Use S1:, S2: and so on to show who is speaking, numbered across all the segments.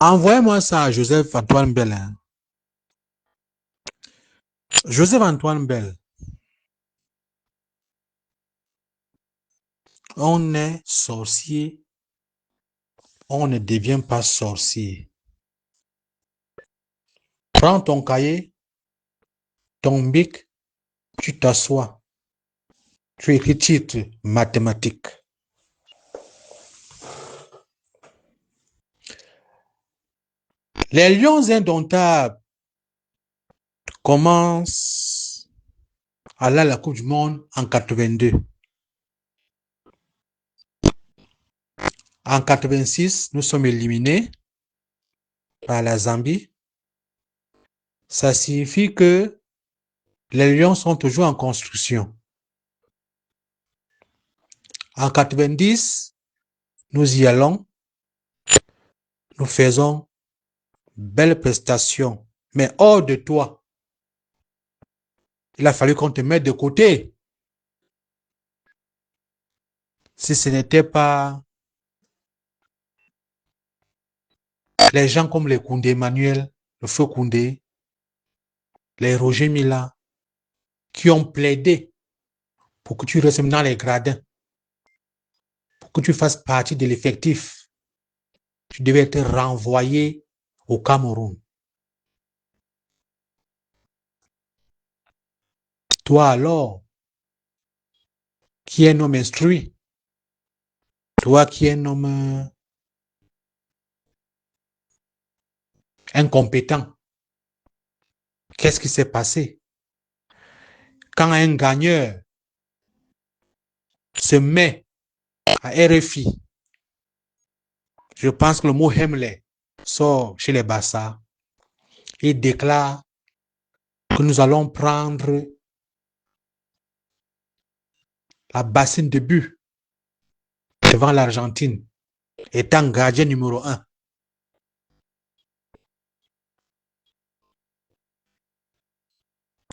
S1: Envoyez-moi ça à Joseph-Antoine Bell. Hein. Joseph-Antoine Bell, on est sorcier, on ne devient pas sorcier. Prends ton cahier, ton bic, tu t'assois. Tu écris titre mathématique. Les Lions indomptables commencent à aller à la Coupe du Monde en 82. En 86, nous sommes éliminés par la Zambie. Ça signifie que les Lions sont toujours en construction. En 90, nous y allons. Nous faisons belle prestation. Mais hors de toi, il a fallu qu'on te mette de côté. Si ce n'était pas les gens comme les Koundé Emmanuel, le feu Koundé, les Roger Mila, qui ont plaidé pour que tu restes dans les gradins, pour que tu fasses partie de l'effectif, tu devais être renvoyé au Cameroun. Toi alors, qui es un homme instruit, toi qui es un homme incompétent, qu'est-ce qui s'est passé? Quand un gagneur se met à RFI, je pense que le mot Hemley sort chez les Bassa et déclare que nous allons prendre la bassine de but devant l'Argentine, étant gardien numéro 1.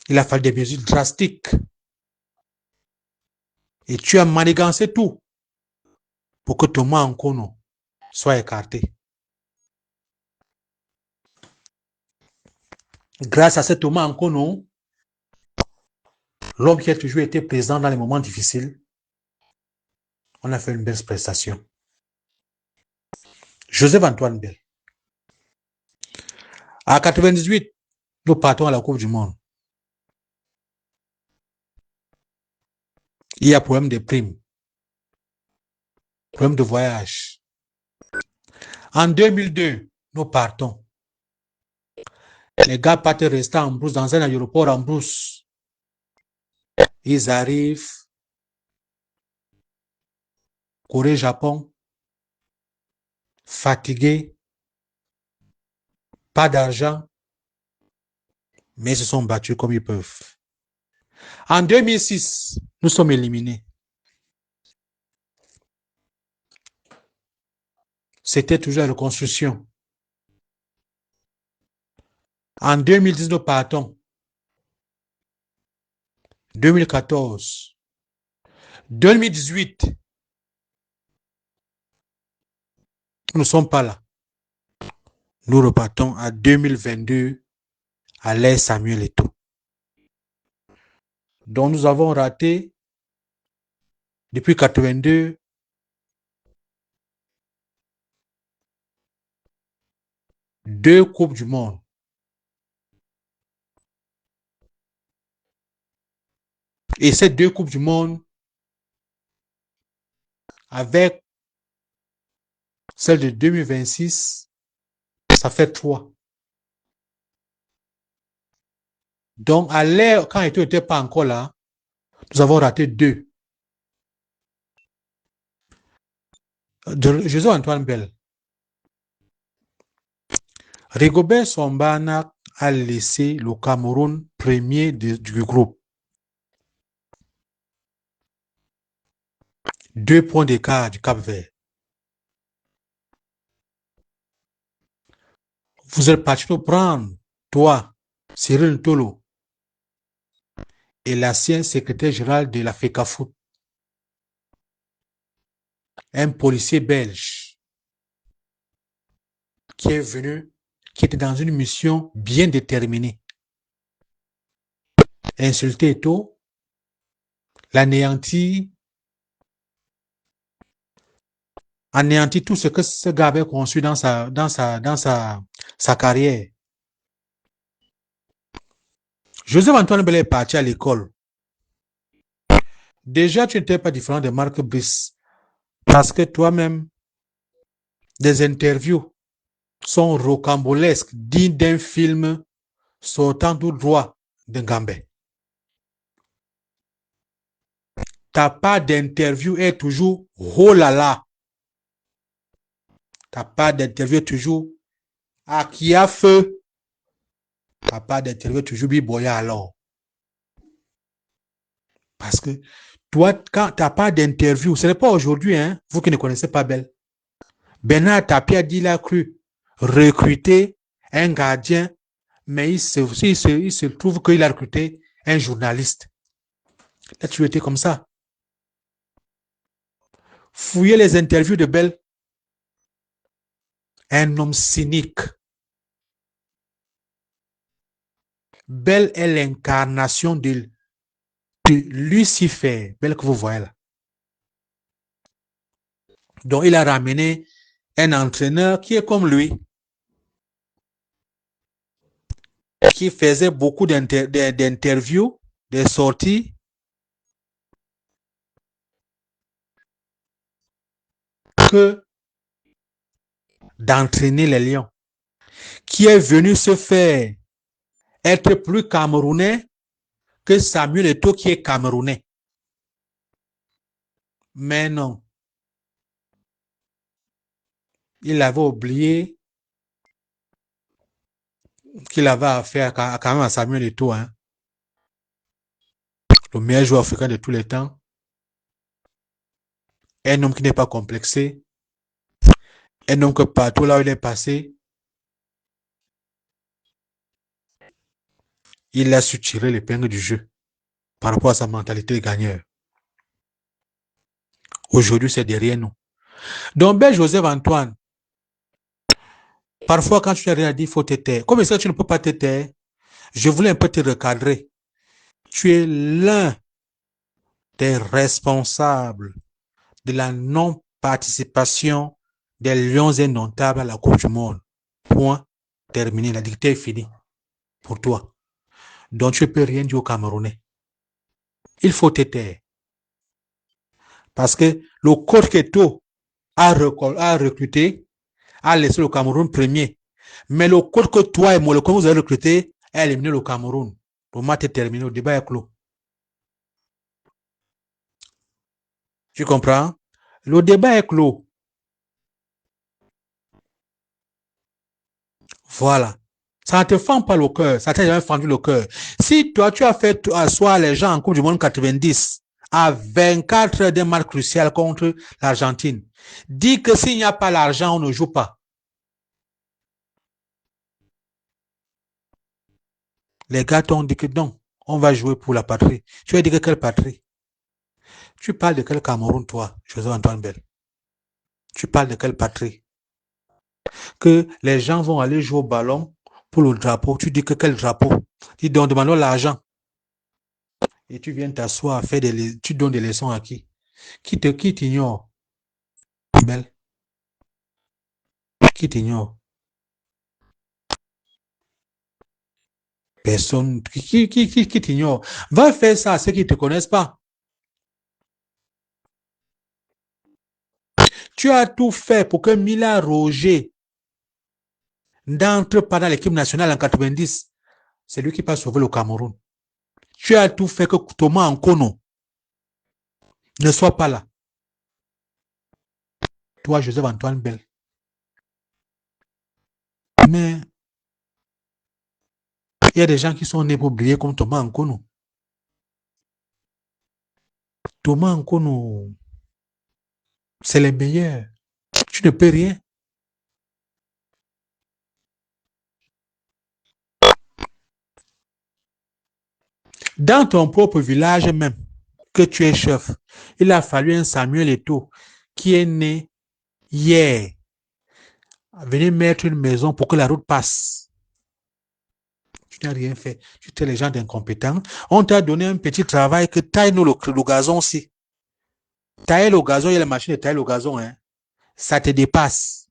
S1: Il a fallu des mesures drastiques. Et tu as manigancé tout pour que Thomas Nkono soit écarté. Grâce à ce Thomas Nkono, l'homme qui a toujours été présent dans les moments difficiles, on a fait une belle prestation. Joseph-Antoine Bell. À 98, nous partons à la Coupe du Monde. Il y a problème de primes, problème de voyage. En 2002, nous partons. Les gars partent rester en brousse dans un aéroport en brousse. Ils arrivent, Corée, Japon, fatigués, pas d'argent, mais ils se sont battus comme ils peuvent. En 2006, nous sommes éliminés. C'était toujours la reconstruction. En 2010, nous partons. 2014. 2018, nous ne sommes pas là. Nous repartons à 2022 à l'ère Samuel Eto'o. Donc nous avons raté depuis 82 2 Coupes du Monde. Et ces 2 Coupes du Monde, avec celle de 2026, ça fait 3. Donc à l'ère, quand Eto'o n'était pas encore là, nous avons raté 2. Joseph-Antoine Bell. Rigobert Sombana a laissé le Cameroun premier du groupe. 2 points d'écart du Cap-Vert. Vous êtes parti pour prendre, toi, Cyril Tolo, et l'ancien secrétaire général de la FECAFOOT, un policier belge, qui est venu, qui était dans une mission bien déterminée. Insulter Eto'o, l'anéantir, anéantir tout ce que ce gars avait construit dans sa carrière. Joseph-Antoine Bell est parti à l'école. Déjà, tu n'étais pas différent de Marc Brice. Parce que toi-même, des interviews sont rocambolesques, dignes d'un film sortant tout droit de Gambé. Ta part d'interview est toujours oh là là. Ta part d'interview est toujours à qui a feu. Ta part d'interview est toujours biboya alors. Parce que toi, quand ta part d'interview, ce n'est pas aujourd'hui, hein, vous qui ne connaissez pas Bell. Bernard Tapie a dit qu'il a cru recruter un gardien, mais il se trouve qu'il a recruté un journaliste. Là, tu étais comme ça. Fouillez les interviews de Bell. Un homme cynique. Bell est l'incarnation de Lucifer. Bell que vous voyez là. Donc, il a ramené un entraîneur qui est comme lui, qui faisait beaucoup d'interviews, des sorties, que d'entraîner les lions, qui est venu se faire être plus camerounais que Samuel Eto'o qui est camerounais. Mais non. Il avait oublié qu'il avait affaire quand même à Samuel Eto'o, hein. Le meilleur joueur africain de tous les temps. Un homme qui n'est pas complexé. Un homme que partout là où il est passé, il a su tirer l'épingle du jeu par rapport à sa mentalité de gagneur. Aujourd'hui, c'est derrière nous. Donc, Ben Joseph-Antoine, parfois quand tu n'as rien à dire, il faut te taire. Comme ça, tu ne peux pas te taire. Je voulais un peu te recadrer. Tu es l'un des responsables de la non-participation des Lions indomptables à la Coupe du Monde. Point. Terminé. La dictée est finie. Pour toi. Donc, tu ne peux rien dire aux Camerounais. Il faut te taire. Parce que le coach Keto a recruté, a laissé le Cameroun premier. Mais le coach que toi et moi, le coach que vous avez recruté, a éliminé le Cameroun. Le match est terminé. Le débat est clos. Tu comprends? Le débat est clos. Voilà. Ça ne te fend pas le cœur. Ça t'a jamais fendu le cœur. Si toi, tu as fait asseoir les gens en Coupe du Monde 90 à 24 heures d'un match crucial contre l'Argentine, dis que s'il n'y a pas l'argent, on ne joue pas. Les gars t'ont dit que non, on va jouer pour la patrie. Tu as dit que quelle patrie? Tu parles de quel Cameroun, toi, Joseph-Antoine Bell? Tu parles de quelle patrie? Que les gens vont aller jouer au ballon pour le drapeau. Tu dis que quel drapeau? Tu donnes demandons l'argent. Et tu viens t'asseoir, tu donnes des leçons à qui? Qui t'ignore? Bell. Qui t'ignore? Personne. Qui t'ignore? Va faire ça à ceux qui ne te connaissent pas. Tu as tout fait pour que Mila Roger n'entre pas dans l'équipe nationale en 90. C'est lui qui peut sauver le Cameroun. Tu as tout fait que Thomas Nkono ne soit pas là. Toi, Joseph-Antoine Bell. Mais il y a des gens qui sont nés pour oublier comme Thomas Nkono. Thomas Nkono, c'est les meilleurs. Tu ne peux rien. Dans ton propre village même, que tu es chef, il a fallu un Samuel Eto'o qui est né hier venir mettre une maison pour que la route passe. Tu n'as rien fait. Tu es les gens d'incompétents. On t'a donné un petit travail que taille-nous le gazon aussi. Tailler le gazon, il y a la machine de tailler le gazon. Hein. Ça te dépasse.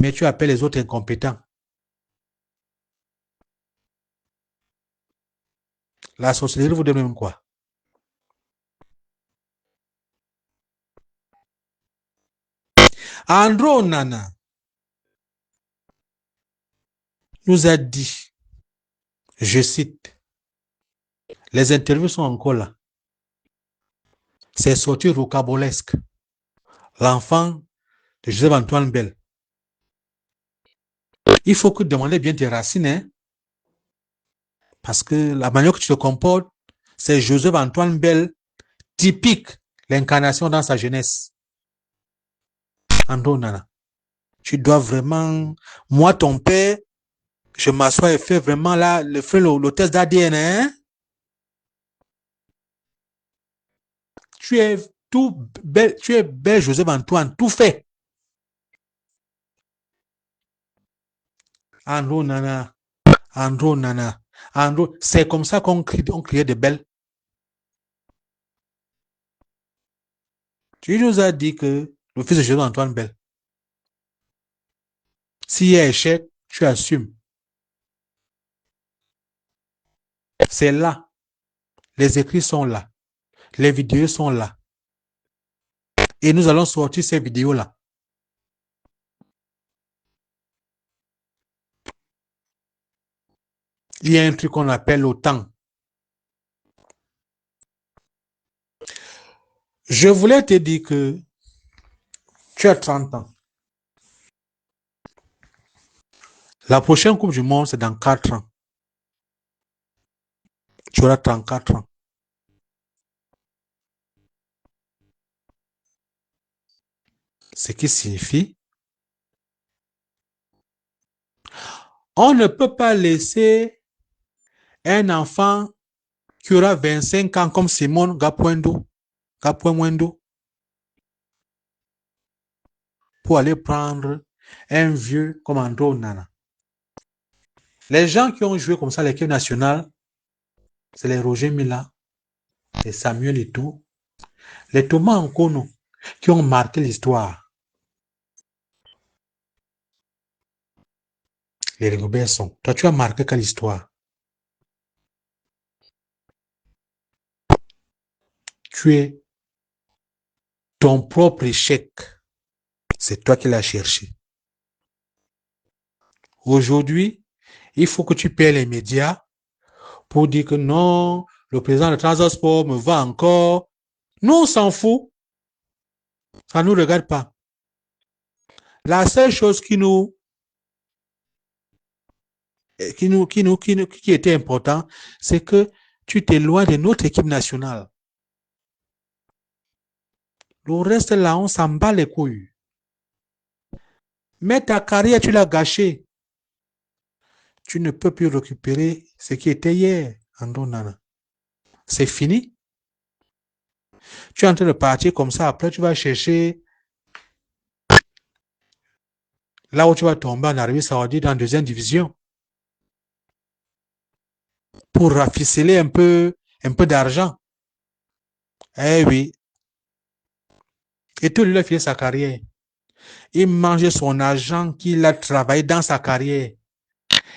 S1: Mais tu appelles les autres incompétents. La société vous donne même quoi? Andrew Nana nous a dit, je cite, les interviews sont encore là. C'est sorti rocambolesque. L'enfant de Joseph-Antoine Bell. Il faut que demander bien tes racines, hein? Parce que la manière que tu te comportes, c'est Joseph-Antoine Bell typique, l'incarnation dans sa jeunesse. Andrew Nana, tu dois vraiment, moi ton père, je m'assois et fais vraiment là, le test d'ADN, hein? Tu es bel Joseph-Antoine, tout fait. Andrew Nana, c'est comme ça qu'on criait des belles. Tu nous as dit que le fils de Joseph-Antoine Bell, s'il y a échec, tu assumes. C'est là. Les écrits sont là. Les vidéos sont là. Et nous allons sortir ces vidéos-là. Il y a un truc qu'on appelle le temps. Je voulais te dire que tu as 30 ans. La prochaine Coupe du Monde, c'est dans 4 ans. Tu auras 34 ans. Ce qui signifie, on ne peut pas laisser un enfant qui aura 25 ans comme Simone Gapuendo, pour aller prendre un vieux comme Andrew Nana. Les gens qui ont joué comme ça l'équipe nationale, c'est les Roger Mila, les Samuel Eto'o, les Thomas Nkono, qui ont marqué l'histoire. Les Rigobert Song. Toi, tu as marqué quelle histoire? Tu es ton propre échec. C'est toi qui l'as cherché. Aujourd'hui, il faut que tu paies les médias pour dire que non, le président de Transport me va encore. Nous, on s'en fout. Ça ne nous regarde pas. La seule chose qui était important, c'est que tu t'éloignes de notre équipe nationale. Le reste là, on s'en bat les couilles. Mais ta carrière, tu l'as gâchée. Tu ne peux plus récupérer ce qui était hier, Andrew Nana. C'est fini. Tu es en train de partir comme ça. Après, tu vas chercher là où tu vas tomber en Arabie Saoudite en 2e division pour raficeler un peu d'argent. Eh oui. Et tout lui a fait sa carrière. Il mangeait son argent qu'il a travaillé dans sa carrière.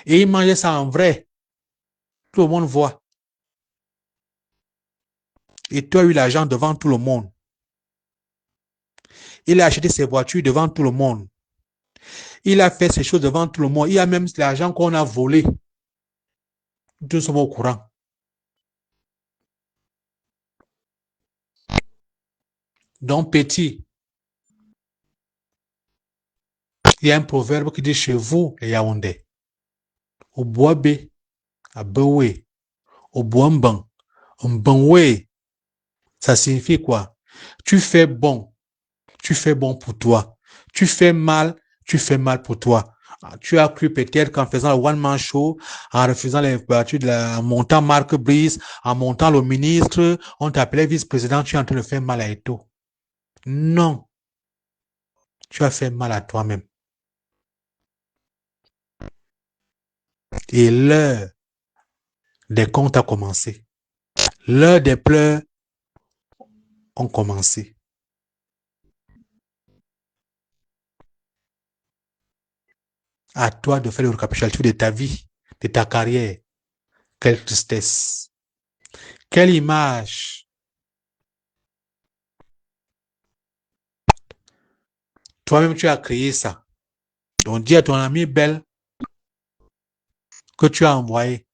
S1: Et il mangeait ça en vrai. Tout le monde voit. Et tu as eu l'argent devant tout le monde. Il a acheté ses voitures devant tout le monde. Il a fait ces choses devant tout le monde. Il y a même l'argent qu'on a volé. Nous sommes au courant. Donc, petit, il y a un proverbe qui dit chez vous, les Yaoundé, au bois B, à Bewe, au bois Mban, Mbanwe. Ça signifie quoi? Tu fais bon pour toi. Tu fais mal pour toi. Tu as cru peut-être qu'en faisant le one-man show, en refusant les voitures, en montant Marc Brice, en montant le ministre, on t'appelait vice-président, tu es en train de faire mal à Eto'o. Non. Tu as fait mal à toi-même. Et l'heure des comptes a commencé. L'heure des pleurs ont commencé. À toi de faire le récapitulatif de ta vie, de ta carrière. Quelle tristesse. Quelle image. Toi-même, tu as créé ça. Donc, dis à ton ami Belle que tu as envoyé.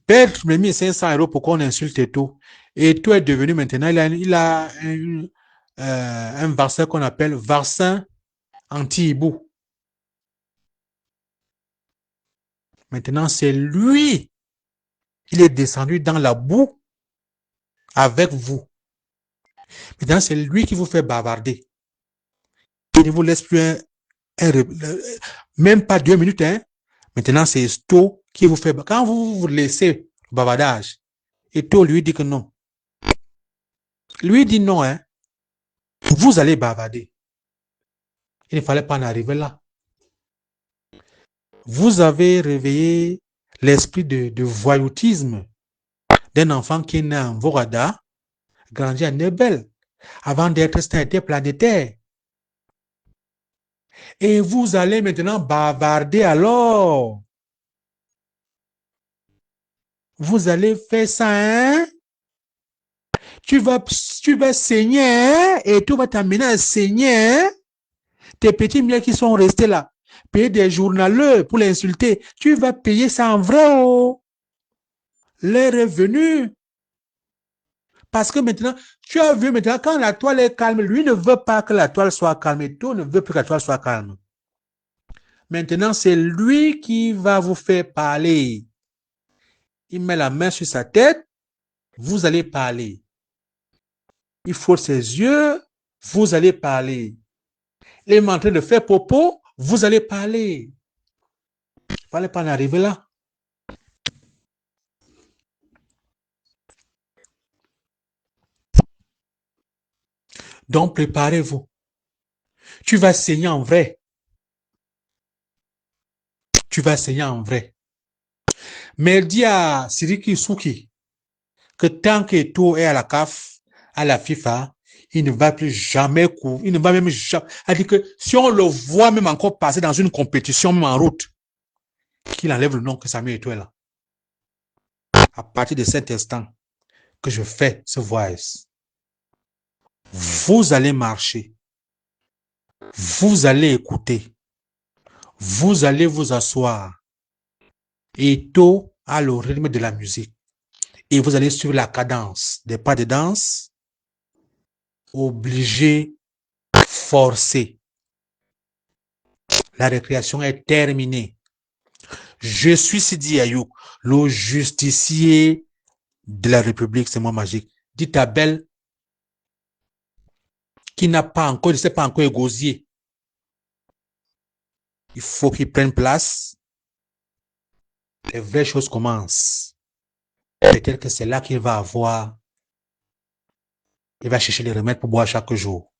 S1: Père me mis 500 € pour qu'on insulte et tout. Et tout est devenu maintenant, il a un vaccin qu'on appelle vaccin anti-hibou. Maintenant, c'est lui. Il est descendu dans la boue avec vous. Maintenant, c'est lui qui vous fait bavarder. Il ne vous laisse plus même pas 2 minutes. Hein. Maintenant, c'est Sto qui vous fait. Quand vous laissez le bavardage, Eto lui dit que non. Lui dit non. Hein. Vous allez bavarder. Il ne fallait pas en arriver là. Vous avez réveillé l'esprit de voyoutisme d'un enfant qui est né en Vorada, grandi à Nebel, avant d'être planétaire. Et vous allez maintenant bavarder alors. Vous allez faire ça, hein? Tu vas saigner, hein? Et tu vas t'amener à saigner, hein? Tes petits miens qui sont restés là, payer des journaleux pour l'insulter, tu vas payer ça en vrai, oh! L'heure est venue. Parce que maintenant, tu as vu maintenant, quand la toile est calme, lui ne veut pas que la toile soit calme et toi ne veut plus que la toile soit calme. Maintenant, c'est lui qui va vous faire parler. Il met la main sur sa tête, vous allez parler. Il faut ses yeux, vous allez parler. Il est en train de faire popo, vous allez parler. Il ne fallait pas en arriver là. Donc, préparez-vous. Tu vas saigner en vrai. Tu vas saigner en vrai. Mais dis à Siriki Suki que tant que tout est à la CAF, à la FIFA, il ne va plus jamais courir. Il ne va même jamais. C'est-à-dire que si on le voit même encore passer dans une compétition, même en route, qu'il enlève le nom que Samuel Eto'o est là. À partir de cet instant que je fais ce voice, vous allez marcher. Vous allez écouter. Vous allez vous asseoir. Et tout à le rythme de la musique. Et vous allez suivre la cadence des pas de danse. Obligé, forcé. La récréation est terminée. Je suis Sidi Ayouk, le justicier de la République, c'est moi magique. Dites à Belle qui n'a pas encore, je ne sais pas encore égosier. Il faut qu'il prenne place. Les vraies choses commencent. Peut-être que c'est là qu'il va avoir. Il va chercher les remèdes pour boire chaque jour.